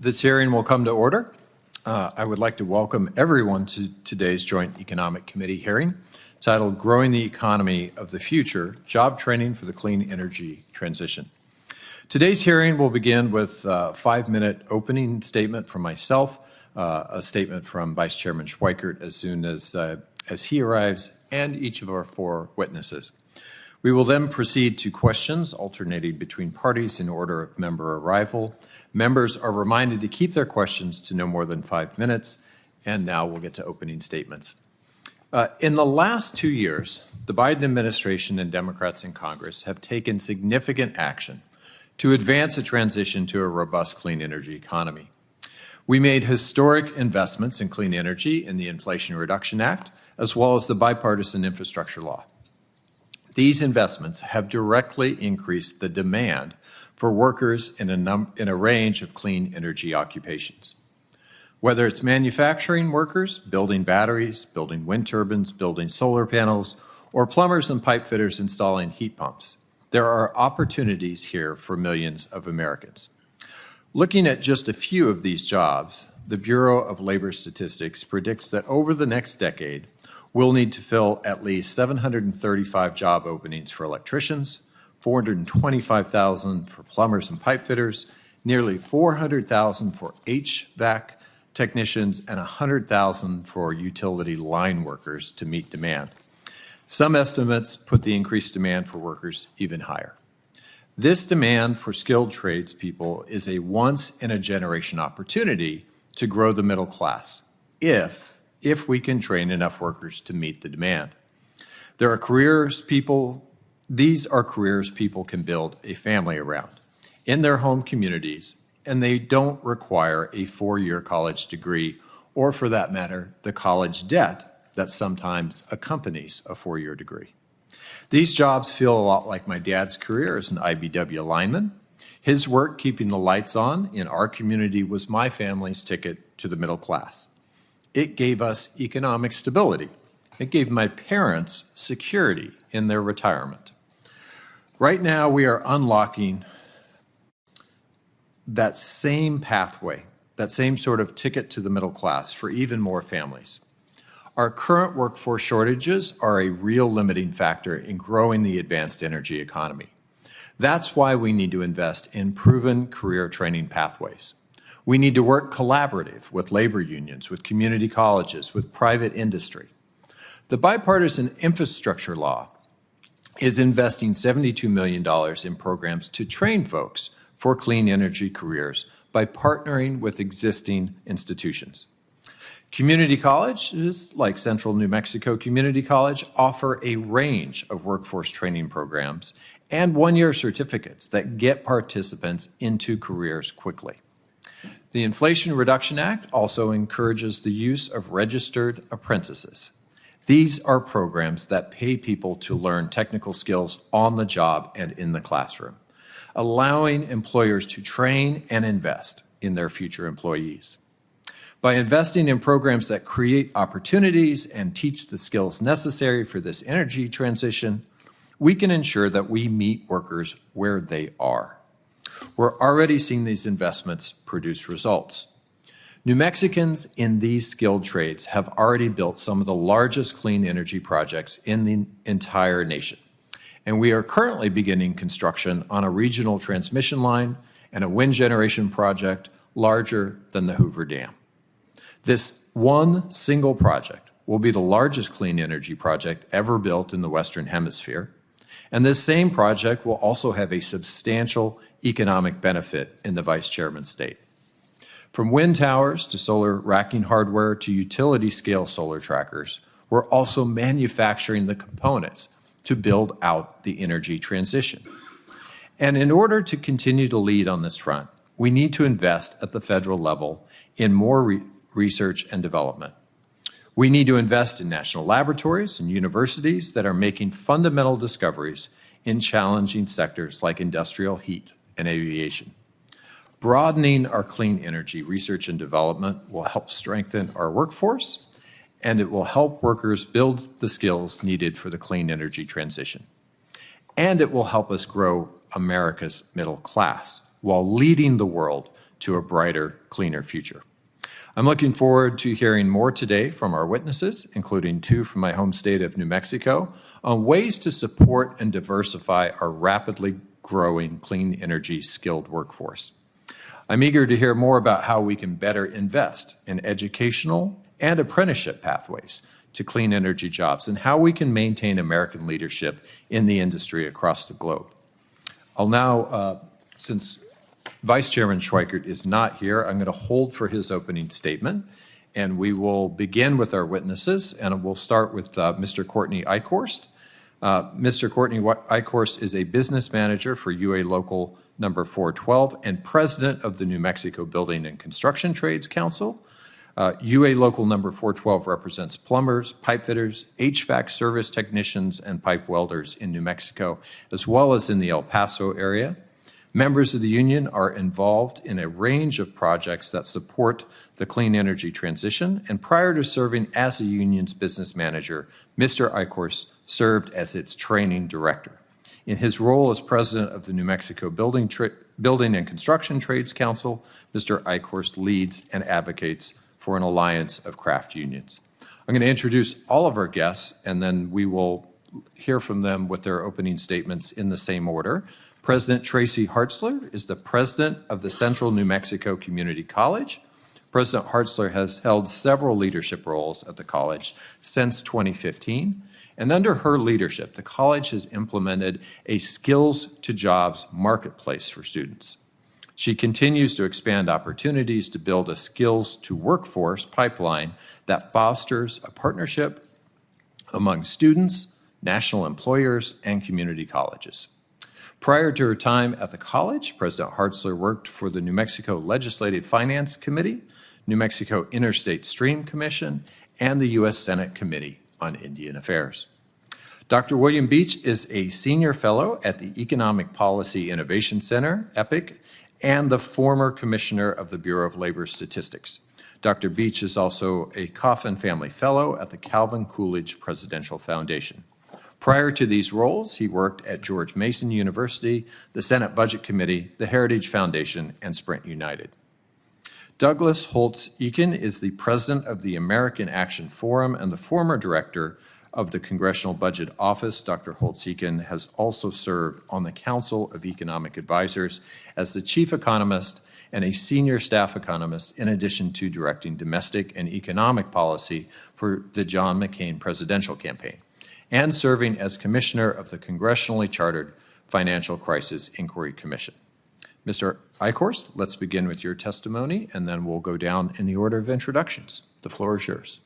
This hearing will come to order. I would like to welcome everyone to today's Joint Economic Committee hearing titled Growing the Economy of the Future, Job Training for the Clean Energy Transition. Today's hearing will begin with a 5-minute opening statement from myself, a statement from Vice Chairman Schweikert as soon as he arrives, and each of our 4 witnesses. We will then proceed to questions alternating between parties in order of member arrival. Members are reminded to keep their questions to no more than 5 minutes, and now we'll get to opening statements. In the last 2 years, the Biden administration and Democrats in Congress have taken significant action to advance a transition to a robust clean energy economy. We made historic investments in clean energy in the Inflation Reduction Act, as well as the bipartisan infrastructure law. These investments have directly increased the demand for workers in a range of clean energy occupations. Whether it's manufacturing workers, building batteries, building wind turbines, building solar panels, or plumbers and pipe fitters installing heat pumps, there are opportunities here for millions of Americans. Looking at just a few of these jobs, the Bureau of Labor Statistics predicts that over the next decade, we'll need to fill at least 735 job openings for electricians, 425,000 for plumbers and pipe fitters, nearly 400,000 for HVAC technicians, and 100,000 for utility line workers to meet demand. Some estimates put the increased demand for workers even higher. This demand for skilled tradespeople is a once-in-a-generation opportunity to grow the middle class, if we can train enough workers to meet the demand. These are careers people can build a family around in their home communities, and they don't require a 4-year college degree, or for that matter, the college debt that sometimes accompanies a 4-year degree. These jobs feel a lot like my dad's career as an IBEW lineman. His work keeping the lights on in our community was my family's ticket to the middle class. It gave us economic stability. It gave my parents security in their retirement. Right now, we are unlocking that same pathway, that same sort of ticket to the middle class for even more families. Our current workforce shortages are a real limiting factor in growing the advanced energy economy. That's why we need to invest in proven career training pathways. We need to work collaborative with labor unions, with community colleges, with private industry. The bipartisan infrastructure law is investing $72 million in programs to train folks for clean energy careers by partnering with existing institutions. Community colleges, like Central New Mexico Community College, offer a range of workforce training programs and 1-year certificates that get participants into careers quickly. The Inflation Reduction Act also encourages the use of registered apprentices. These are programs that pay people to learn technical skills on the job and in the classroom, allowing employers to train and invest in their future employees. By investing in programs that create opportunities and teach the skills necessary for this energy transition, we can ensure that we meet workers where they are. We're already seeing these investments produce results. New Mexicans in these skilled trades have already built some of the largest clean energy projects in the entire nation. And we are currently beginning construction on a regional transmission line and a wind generation project larger than the Hoover Dam. This one single project will be the largest clean energy project ever built in the Western Hemisphere. And this same project will also have a substantial economic benefit in the Vice Chairman's state. From wind towers to solar racking hardware to utility scale solar trackers, we're also manufacturing the components to build out the energy transition. And in order to continue to lead on this front, we need to invest at the federal level in more research and development. We need to invest in national laboratories and universities that are making fundamental discoveries in challenging sectors like industrial heat and aviation. Broadening our clean energy research and development will help strengthen our workforce, and it will help workers build the skills needed for the clean energy transition. And it will help us grow America's middle class while leading the world to a brighter, cleaner future. I'm looking forward to hearing more today from our witnesses, including 2 from my home state of New Mexico, on ways to support and diversify our rapidly growing clean energy skilled workforce. I'm eager to hear more about how we can better invest in educational and apprenticeship pathways to clean energy jobs and how we can maintain American leadership in the industry across the globe. I'll now, since Vice Chairman Schweikert is not here, I'm going to hold for his opening statement, and we will begin with our witnesses, and we'll start with Mr. Courtney Eichhorst. Mr. Courtney Eichhorst is a business manager for UA Local number 412 and president of the New Mexico Building and Construction Trades Council. UA Local number 412 represents plumbers, pipe fitters, HVAC service technicians, and pipe welders in New Mexico, as well as in the El Paso area. Members of the union are involved in a range of projects that support the clean energy transition, and prior to serving as the union's business manager, Mr. Eichhorst served as its training director. In his role as president of the New Mexico Building and Construction Trades Council, Mr. Eichhorst leads and advocates for an alliance of craft unions. I'm going to introduce all of our guests, and then we will hear from them with their opening statements in the same order. President Tracy Hartzler is the president of the Central New Mexico Community College. President Hartzler has held several leadership roles at the college since 2015. And under her leadership, the college has implemented a skills-to-jobs marketplace for students. She continues to expand opportunities to build a skills-to-workforce pipeline that fosters a partnership among students, national employers, and community colleges. Prior to her time at the college, President Hartzler worked for the New Mexico Legislative Finance Committee, New Mexico Interstate Stream Commission, and the U.S. Senate Committee on Indian Affairs. Dr. William Beach is a senior fellow at the Economic Policy Innovation Center, EPIC, and the former commissioner of the Bureau of Labor Statistics. Dr. Beach is also a Coffin Family Fellow at the Calvin Coolidge Presidential Foundation. Prior to these roles, he worked at George Mason University, the Senate Budget Committee, the Heritage Foundation, and Sprint United. Douglas Holtz-Eakin is the president of the American Action Forum and the former director of the Congressional Budget Office. Dr. Holtz-Eakin has also served on the Council of Economic Advisors as the chief economist and a senior staff economist, in addition to directing domestic and economic policy for the John McCain presidential campaign, and serving as commissioner of the congressionally chartered Financial Crisis Inquiry Commission. Mr. Eichhorst, let's begin with your testimony, and then we'll go down in the order of introductions. The floor is yours.